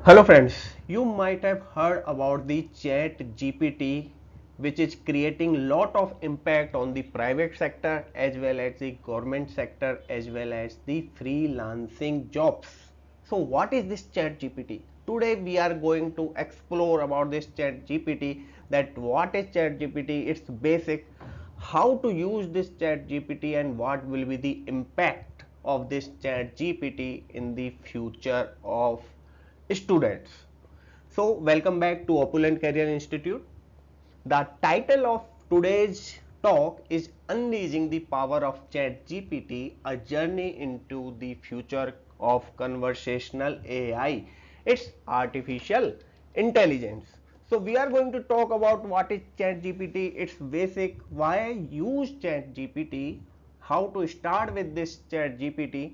Hello friends, you might have heard about the Chat GPT, which is creating lot of impact on the private sector as well as the government sector as well as the freelancing jobs. So what is this Chat GPT? Today we are going to explore about this Chat GPT, that what is Chat GPT, its basic, how to use this Chat GPT and what will be the impact of this Chat GPT in the future of students. So welcome back to Opulent Career Institute. The title of today's talk is Unleashing the Power of Chat GPT, a journey into the future of conversational AI. It's artificial intelligence. So we are going to talk about what is Chat GPT, its basic, why use Chat GPT, how to start with this Chat GPT,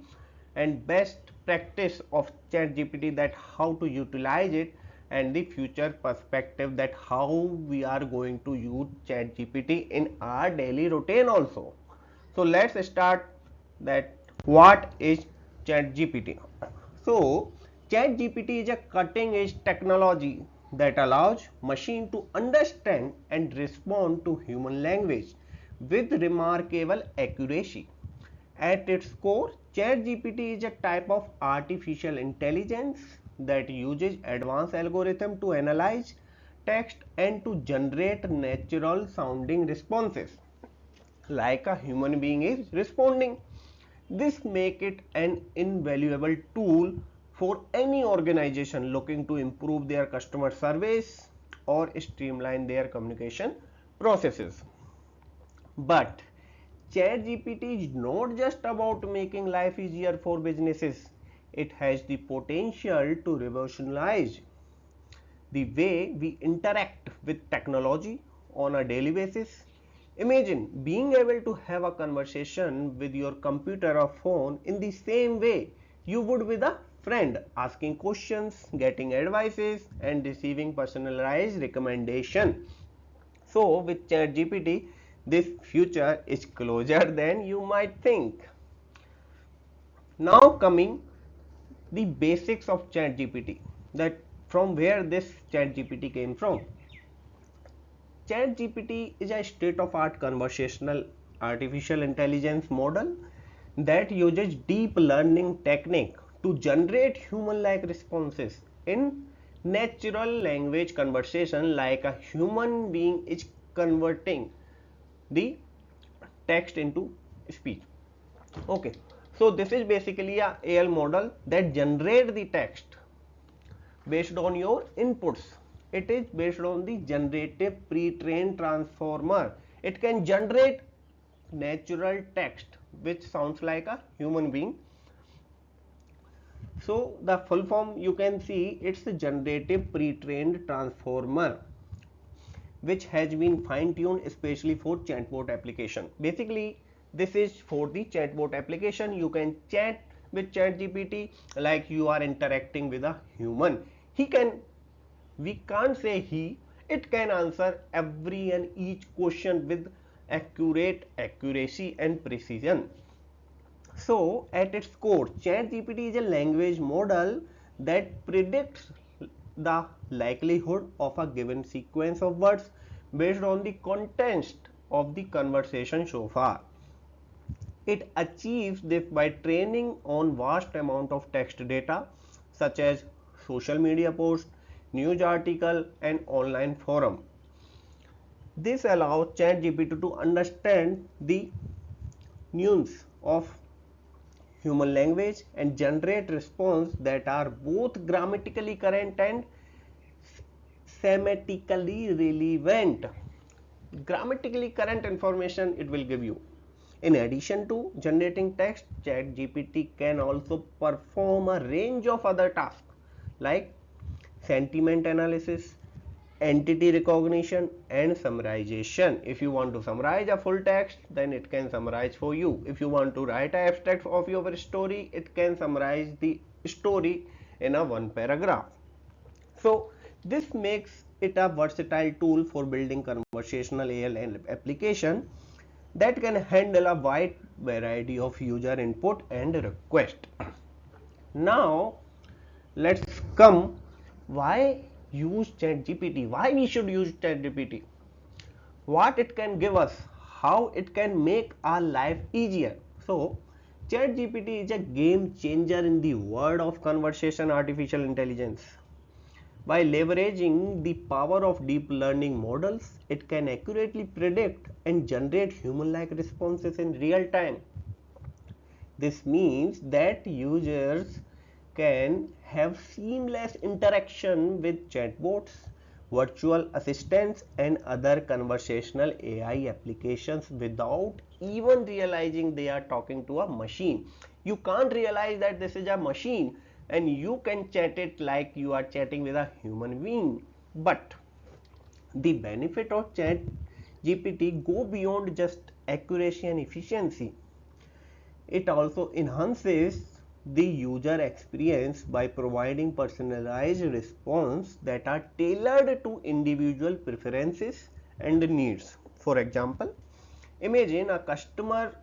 and best practice of Chat GPT, that how to utilize it, and the future perspective, that how we are going to use Chat GPT in our daily routine also. So let's start that what is Chat GPT. So Chat GPT is a cutting edge technology that allows machine to understand and respond to human language with remarkable accuracy. At its core, ChatGPT is a type of artificial intelligence that uses advanced algorithms to analyze text and to generate natural sounding responses like a human being is responding. This makes it an invaluable tool for any organization looking to improve their customer service or streamline their communication processes. But ChatGPT is not just about making life easier for businesses. It has the potential to revolutionize the way we interact with technology on a daily basis. Imagine being able to have a conversation with your computer or phone in the same way you would with a friend, asking questions, getting advices, and receiving personalized recommendation. So with ChatGPT, this future is closer than you might think. Now coming the basics of ChatGPT, that from where this ChatGPT came from. ChatGPT is a state-of-art conversational artificial intelligence model that uses deep learning technique to generate human-like responses in natural language conversation, like a human being is converting the text into speech. Okay, so this is basically a AI model that generate the text based on your inputs. It is based on the generative pre-trained transformer. It can generate natural text which sounds like a human being. So the full form you can see, it's a generative pre-trained transformer which has been fine-tuned especially for chatbot application. Basically this is for the chatbot application. You can chat with ChatGPT like you are interacting with a human. He can, we can't say he, it can answer every and each question with accuracy and precision. So at its core, ChatGPT is a language model that predicts the likelihood of a given sequence of words based on the context of the conversation so far. It achieves this by training on vast amount of text data such as social media posts, news article, and online forum. This allows ChatGPT to understand the nuance of human language and generate response that are both grammatically correct and semantically relevant. Grammatically correct information it will give you. In addition to generating text, ChatGPT can also perform a range of other tasks like sentiment analysis, entity recognition, and summarization. If you want to summarize a full text, then it can summarize for you. If you want to write an abstract of your story, it can summarize the story in a one paragraph. So this makes it a versatile tool for building conversational AI application that can handle a wide variety of user input and request. Now let's come Why use Chat GPT? Why we should use Chat GPT? What it can give us, how it can make our life easier. So Chat GPT is a game changer in the world of conversation artificial intelligence. By leveraging the power of deep learning models, it can accurately predict and generate human-like responses in real time. This means that users can have seamless interaction with chatbots, virtual assistants, and other conversational AI applications without even realizing they are talking to a machine. You can't realize that this is a machine and you can chat it like you are chatting with a human being. But the benefit of Chat GPT go beyond just accuracy and efficiency. It also enhances the user experience by providing personalized response that are tailored to individual preferences and needs. For example, imagine a customer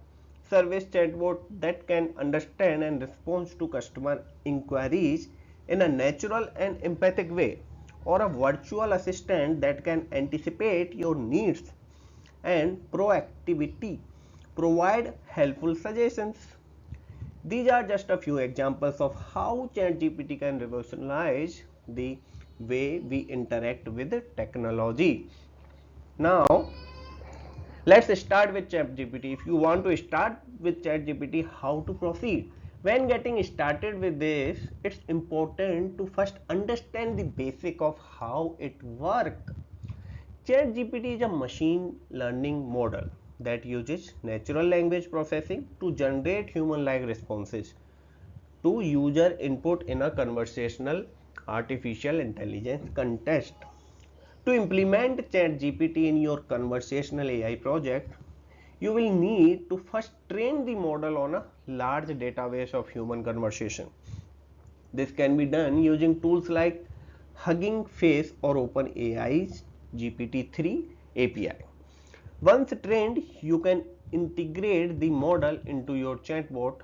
service chatbot that can understand and respond to customer inquiries in a natural and empathic way, or a virtual assistant that can anticipate your needs and proactivity provide helpful suggestions. These are just a few examples of how ChatGPT can revolutionize the way we interact with technology. Now, let's start with ChatGPT. If you want to start with ChatGPT, how to proceed? When getting started with this, it's important to first understand the basic of how it works. ChatGPT is a machine learning model that uses natural language processing to generate human-like responses to user input in a conversational artificial intelligence context. To implement ChatGPT in your conversational AI project, you will need to first train the model on a large database of human conversation. This can be done using tools like Hugging Face or OpenAI's GPT-3 API. Once trained, you can integrate the model into your chatbot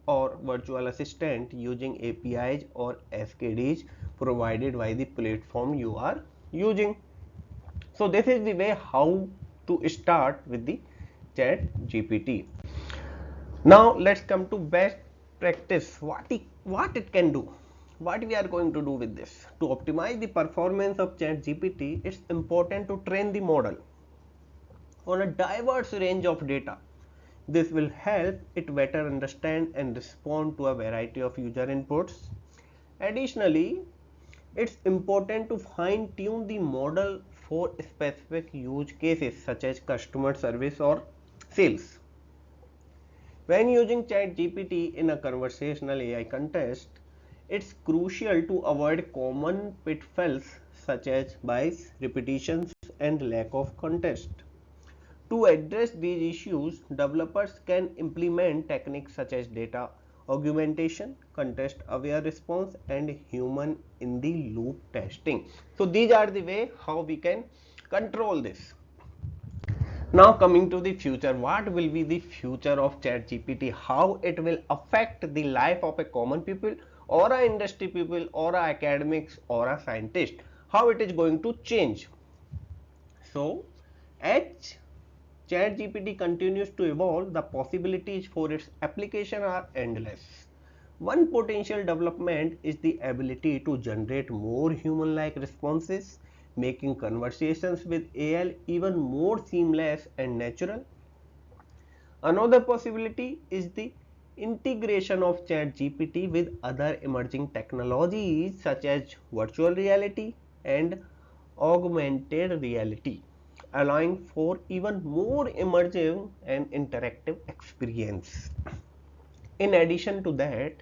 or virtual assistant using APIs or SKDs provided by the platform you are using. So this is the way how to start with the Chat GPT. Now let's come to best practice. What it can do. What we are going to do with this. To optimize the performance of Chat GPT, it's important to train the model on a diverse range of data. This will help it better understand and respond to a variety of user inputs. Additionally, it's important to fine tune the model for specific use cases such as customer service or sales. When using ChatGPT in a conversational AI context, it's crucial to avoid common pitfalls such as bias, repetitions, and lack of context. To address these issues, developers can implement techniques such as data augmentation, context-aware response, and human-in-the-loop testing. So these are the way how we can control this. Now coming to the future, what will be the future of ChatGPT? How it will affect the life of a common people or a industry people or a academics or a scientist? How it is going to change? So as ChatGPT continues to evolve, the possibilities for its application are endless. One potential development is the ability to generate more human-like responses, making conversations with AI even more seamless and natural. Another possibility is the integration of ChatGPT with other emerging technologies such as virtual reality and augmented reality, allowing for even more immersive and interactive experience. In addition to that,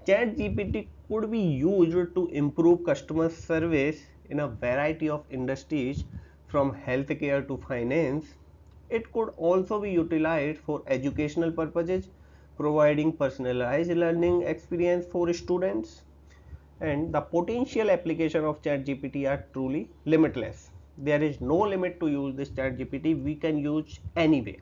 ChatGPT could be used to improve customer service in a variety of industries from healthcare to finance. It could also be utilized for educational purposes, providing personalized learning experience for students. And the potential application of ChatGPT are truly limitless. There is no limit to use this ChatGPT. We can use anyway,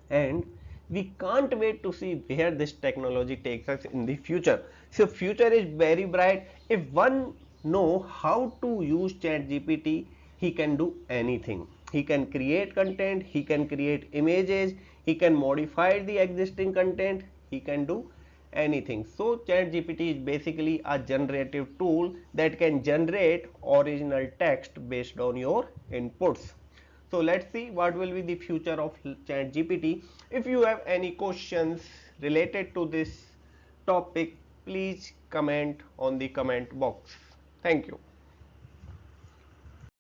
and we can't wait to see where this technology takes us in the future. So future is very bright. If one know how to use Chat GPT, he can do anything. He can create content, he can create images, he can modify the existing content, he can do anything. So Chat GPT is basically a generative tool that can generate original text based on your inputs. So let's see what will be the future of Chat GPT. If you have any questions related to this topic, please comment on the comment box. Thank you.